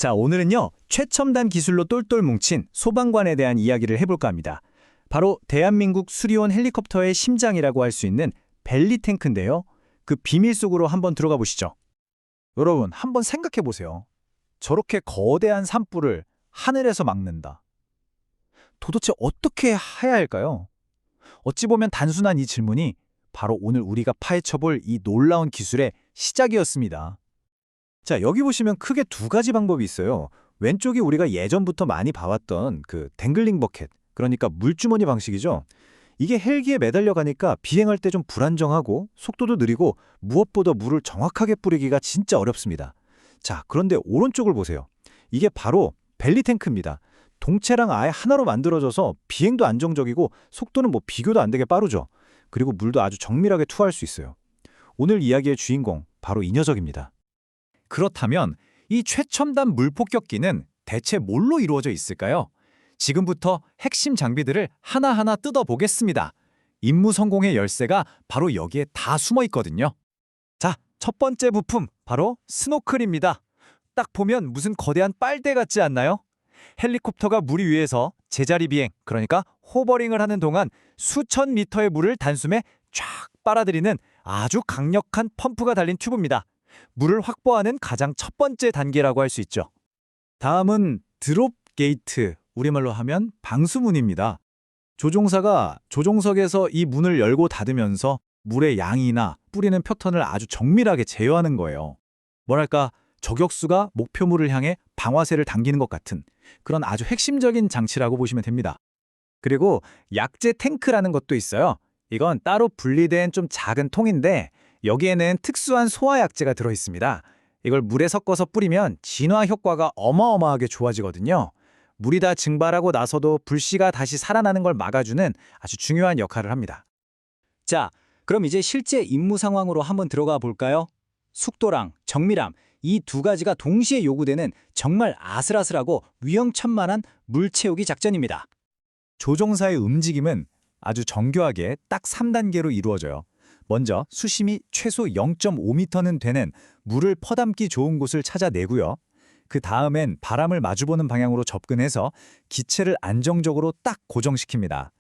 자, 오늘은요, 최첨단 기술로 똘똘 뭉친 소방관에 대한 이야기를 해볼까 합니다. 바로 대한민국 수리온 헬리콥터의 심장이라고 할 수 있는 벨리 탱크인데요. 그 비밀 속으로 한번 들어가 보시죠. 여러분, 한번 생각해 보세요. 저렇게 거대한 산불을 하늘에서 막는다. 도대체 어떻게 해야 할까요? 어찌 보면 단순한 이 질문이 바로 오늘 우리가 파헤쳐볼 이 놀라운 기술의 시작이었습니다. 자, 여기 보시면 크게 두 가지 방법이 있어요. 왼쪽이 우리가 예전부터 많이 봐왔던 그 댕글링 버켓, 그러니까 물주머니 방식이죠. 이게 헬기에 매달려 가니까 비행할 때 좀 불안정하고 속도도 느리고 무엇보다 물을 정확하게 뿌리기가 진짜 어렵습니다. 자, 그런데 오른쪽을 보세요. 이게 바로 벨리 탱크입니다. 동체랑 아예 하나로 만들어져서 비행도 안정적이고 속도는 뭐 비교도 안 되게 빠르죠. 그리고 물도 아주 정밀하게 투하할 수 있어요. 오늘 이야기의 주인공, 바로 이 녀석입니다. 그렇다면 이 최첨단 물폭격기는 대체 뭘로 이루어져 있을까요? 지금부터 핵심 장비들을 하나하나 뜯어보겠습니다. 임무 성공의 열쇠가 바로 여기에 다 숨어 있거든요. 자, 첫 번째 부품, 바로 스노클입니다. 딱 보면 무슨 거대한 빨대 같지 않나요? 헬리콥터가 물 위에서 제자리 비행, 그러니까 호버링을 하는 동안 수천 미터의 물을 단숨에 쫙 빨아들이는 아주 강력한 펌프가 달린 튜브입니다. 물을 확보하는 가장 첫 번째 단계라고 할 수 있죠. 다음은 드롭 게이트, 우리말로 하면 방수문입니다. 조종사가 조종석에서 이 문을 열고 닫으면서 물의 양이나 뿌리는 패턴을 아주 정밀하게 제어하는 거예요. 뭐랄까, 저격수가 목표물을 향해 방아쇠를 당기는 것 같은 그런 아주 핵심적인 장치라고 보시면 됩니다. 그리고 약제 탱크라는 것도 있어요. 이건 따로 분리된 좀 작은 통인데 여기에는 특수한 소화약제가 들어있습니다. 이걸 물에 섞어서 뿌리면 진화 효과가 어마어마하게 좋아지거든요. 물이 다 증발하고 나서도 불씨가 다시 살아나는 걸 막아주는 아주 중요한 역할을 합니다. 자, 그럼 이제 실제 임무 상황으로 한번 들어가 볼까요? 속도랑 정밀함, 이 두 가지가 동시에 요구되는 정말 아슬아슬하고 위험천만한 물 채우기 작전입니다. 조종사의 움직임은 아주 정교하게 딱 3단계로 이루어져요. 먼저 수심이 최소 0.5m는 되는 물을 퍼담기 좋은 곳을 찾아내고요. 그 다음엔 바람을 마주보는 방향으로 접근해서 기체를 안정적으로 딱 고정시킵니다.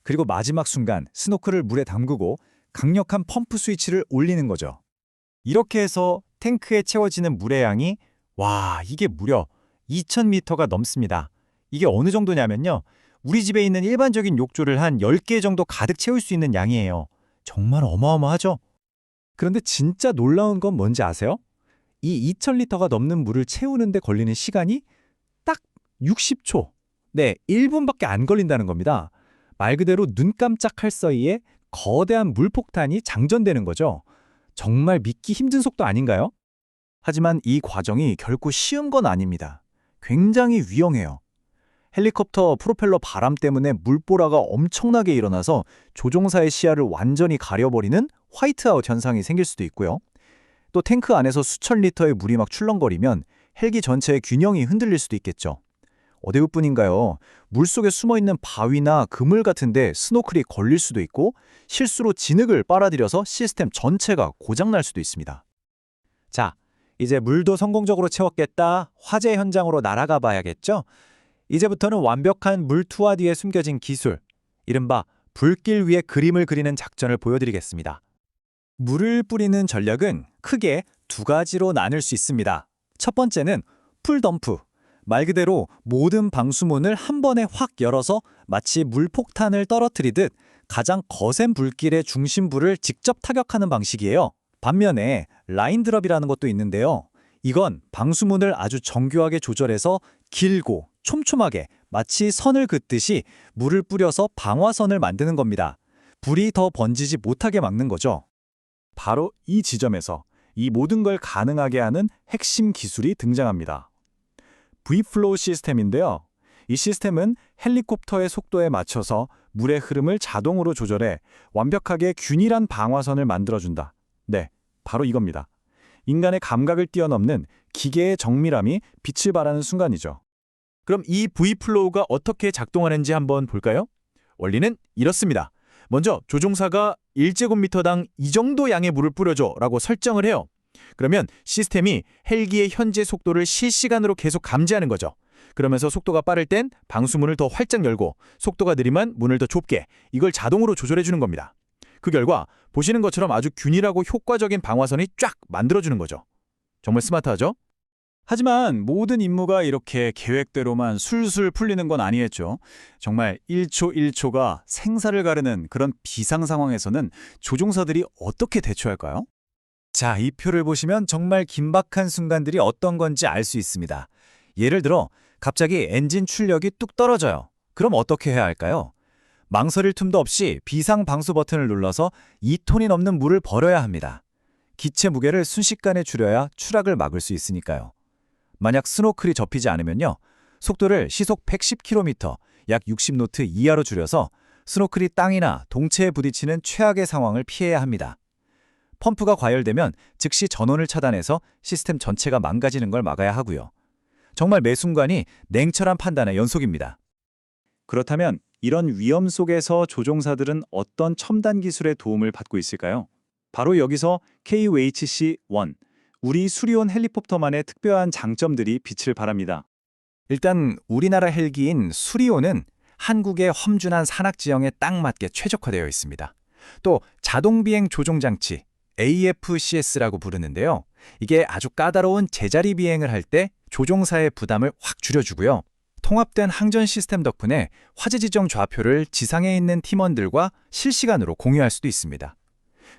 그리고 마지막 순간 스노클을 물에 담그고 강력한 펌프 스위치를 올리는 거죠. 이렇게 해서 탱크에 채워지는 물의 양이 이게 무려 2,000m가 넘습니다. 이게 어느 정도냐면요. 우리 집에 있는 일반적인 욕조를 한 10개 정도 가득 채울 수 있는 양이에요. 정말 어마어마하죠? 그런데 진짜 놀라운 건 뭔지 아세요? 이 2,000리터가 넘는 물을 채우는데 걸리는 시간이 딱 60초. 네, 1분밖에 안 걸린다는 겁니다. 말 그대로 눈 깜짝할 사이에 거대한 물폭탄이 장전되는 거죠. 정말 믿기 힘든 속도 아닌가요? 하지만 이 과정이 결코 쉬운 건 아닙니다. 굉장히 위험해요. 헬리콥터 프로펠러 바람 때문에 물보라가 엄청나게 일어나서 조종사의 시야를 완전히 가려버리는 화이트아웃 현상이 생길 수도 있고요. 또 탱크 안에서 수천 리터의 물이 막 출렁거리면 헬기 전체의 균형이 흔들릴 수도 있겠죠. 어디뿐인가요? 물속에 숨어있는 바위나 그물 같은데 스노클이 걸릴 수도 있고 실수로 진흙을 빨아들여서 시스템 전체가 고장날 수도 있습니다. 자, 이제 물도 성공적으로 채웠겠다. 화재 현장으로 날아가 봐야겠죠? 이제부터는 완벽한 물 투하 뒤에 숨겨진 기술, 이른바 불길 위에 그림을 그리는 작전을 보여드리겠습니다. 물을 뿌리는 전략은 크게 두 가지로 나눌 수 있습니다. 첫 번째는 풀덤프. 말 그대로 모든 방수문을 한 번에 확 열어서 마치 물폭탄을 떨어뜨리듯 가장 거센 불길의 중심부를 직접 타격하는 방식이에요. 반면에 라인드롭이라는 것도 있는데요. 이건 방수문을 아주 정교하게 조절해서 길고 촘촘하게 마치 선을 긋듯이 물을 뿌려서 방화선을 만드는 겁니다. 불이 더 번지지 못하게 막는 거죠. 바로 이 지점에서 이 모든 걸 가능하게 하는 핵심 기술이 등장합니다. Vflow 시스템인데요. 이 시스템은 헬리콥터의 속도에 맞춰서 물의 흐름을 자동으로 조절해 완벽하게 균일한 방화선을 만들어준다. 네, 바로 이겁니다. 인간의 감각을 뛰어넘는 기계의 정밀함이 빛을 발하는 순간이죠. 그럼 이 Vflow가 어떻게 작동하는지 한번 볼까요? 원리는 이렇습니다. 먼저 조종사가 1제곱미터당 이 정도 양의 물을 뿌려줘 라고 설정을 해요. 그러면 시스템이 헬기의 현재 속도를 실시간으로 계속 감지하는 거죠. 그러면서 속도가 빠를 땐 방수문을 더 활짝 열고 속도가 느리면 문을 더 좁게 이걸 자동으로 조절해 주는 겁니다. 그 결과 보시는 것처럼 아주 균일하고 효과적인 방화선이 쫙 만들어주는 거죠. 정말 스마트하죠? 하지만 모든 임무가 이렇게 계획대로만 술술 풀리는 건 아니겠죠. 정말 1초 1초가 생사를 가르는 그런 비상 상황에서는 조종사들이 어떻게 대처할까요? 자, 이 표를 보시면 정말 긴박한 순간들이 어떤 건지 알 수 있습니다. 예를 들어 갑자기 엔진 출력이 뚝 떨어져요. 그럼 어떻게 해야 할까요? 망설일 틈도 없이 비상 방수 버튼을 눌러서 2톤이 넘는 물을 버려야 합니다. 기체 무게를 순식간에 줄여야 추락을 막을 수 있으니까요. 만약 스노클이 접히지 않으면요. 속도를 시속 110km, 약 60노트 이하로 줄여서 스노클이 땅이나 동체에 부딪히는 최악의 상황을 피해야 합니다. 펌프가 과열되면 즉시 전원을 차단해서 시스템 전체가 망가지는 걸 막아야 하고요. 정말 매 순간이 냉철한 판단의 연속입니다. 그렇다면 이런 위험 속에서 조종사들은 어떤 첨단 기술의 도움을 받고 있을까요? 바로 여기서 KUHC-1, 우리 수리온 헬리콥터만의 특별한 장점들이 빛을 발합니다. 일단 우리나라 헬기인 수리온은 한국의 험준한 산악 지형에 딱 맞게 최적화되어 있습니다. 또 자동비행 조종장치 AFCS라고 부르는데요. 이게 아주 까다로운 제자리 비행을 할 때 조종사의 부담을 확 줄여주고요. 통합된 항전 시스템 덕분에 화재 지정 좌표를 지상에 있는 팀원들과 실시간으로 공유할 수도 있습니다.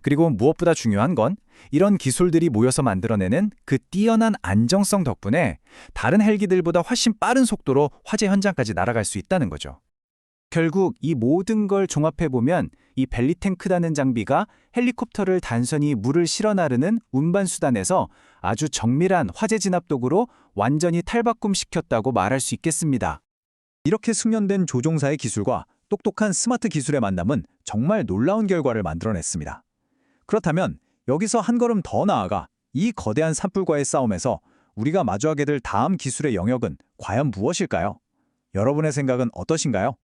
그리고 무엇보다 중요한 건 이런 기술들이 모여서 만들어내는 그 뛰어난 안정성 덕분에 다른 헬기들보다 훨씬 빠른 속도로 화재 현장까지 날아갈 수 있다는 거죠. 결국 이 모든 걸 종합해보면 이 벨리탱크라는 장비가 헬리콥터를 단순히 물을 실어 나르는 운반수단에서 아주 정밀한 화재 진압 도구로 완전히 탈바꿈시켰다고 말할 수 있겠습니다. 이렇게 숙련된 조종사의 기술과 똑똑한 스마트 기술의 만남은 정말 놀라운 결과를 만들어냈습니다. 그렇다면 여기서 한 걸음 더 나아가 이 거대한 산불과의 싸움에서 우리가 마주하게 될 다음 기술의 영역은 과연 무엇일까요? 여러분의 생각은 어떠신가요?